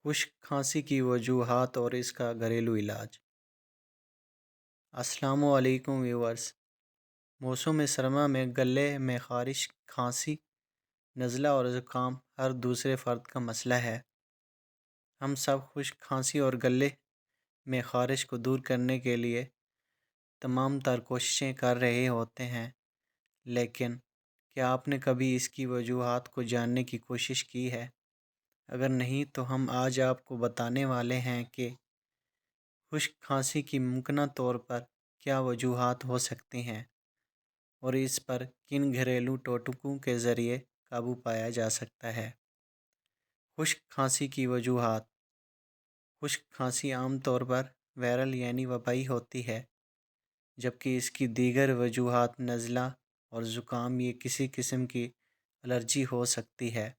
خشک کھانسی کی وجوہات اور اس کا گھریلو علاج۔ السلام علیکم ویورز۔ موسم سرما میں گلے میں خارش، کھانسی، نزلہ اور زکام ہر دوسرے فرد کا مسئلہ ہے۔ ہم سب خشک کھانسی اور گلے میں خارش کو دور کرنے کے لیے تمام تر کوششیں کر رہے ہوتے ہیں، لیکن کیا آپ نے کبھی اس کی وجوہات کو جاننے کی کوشش کی ہے؟ اگر نہیں تو ہم آج آپ کو بتانے والے ہیں کہ خشک کھانسی کی ممکنہ طور پر کیا وجوہات ہو سکتی ہیں اور اس پر کن گھریلو ٹوٹکوں کے ذریعے قابو پایا جا سکتا ہے۔ خشک کھانسی کی وجوہات۔ خشک کھانسی عام طور پر وائرل یعنی وبائی ہوتی ہے، جبکہ اس کی دیگر وجوہات نزلہ اور زکام یا کسی قسم کی الرجی ہو سکتی ہے۔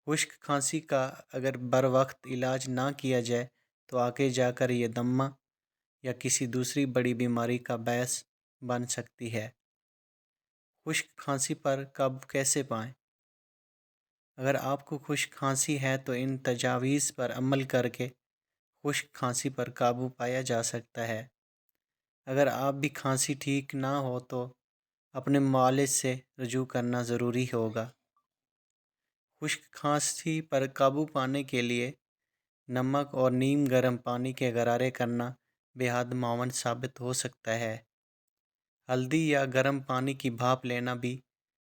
خشک کھانسی کا اگر بروقت علاج نہ کیا جائے تو آگے جا کر یہ دمہ یا کسی دوسری بڑی بیماری کا باعث بن سکتی ہے۔ خشک کھانسی پر قابو کیسے پائیں؟ اگر آپ کو خشک کھانسی ہے تو ان تجاویز پر عمل کر کے خشک کھانسی پر قابو پایا جا سکتا ہے۔ اگر آپ بھی کھانسی ٹھیک نہ ہو تو اپنے معالج سے رجوع کرنا ضروری ہوگا۔ خشک کھانسی پر قابو پانے کے لیے نمک اور نیم گرم پانی کے غرارے کرنا بے حد معاون ثابت ہو سکتا ہے۔ ہلدی یا گرم پانی کی بھاپ لینا بھی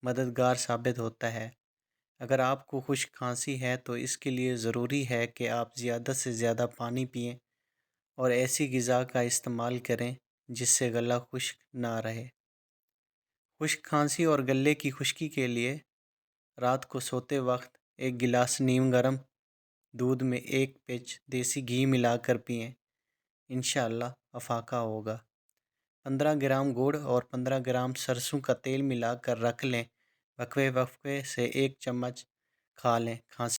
مددگار ثابت ہوتا ہے۔ اگر آپ کو خشک کھانسی ہے تو اس کے لیے ضروری ہے کہ آپ زیادہ سے زیادہ پانی پئیں اور ایسی غذا کا استعمال کریں جس سے گلا خشک نہ رہے۔ خشک کھانسی اور گلے کی خشکی کے لیے رات کو سوتے وقت ایک گلاس نیم گرم دودھ میں 1 پنچ دیسی گھی ملا کر پئیں، انشاءاللہ افاقہ ہوگا۔ 15 گرام گڑ اور 15 گرام سرسوں کا تیل ملا کر رکھ لیں، وقفے وقفے سے 1 چمچ کھا لیں۔ کھانسی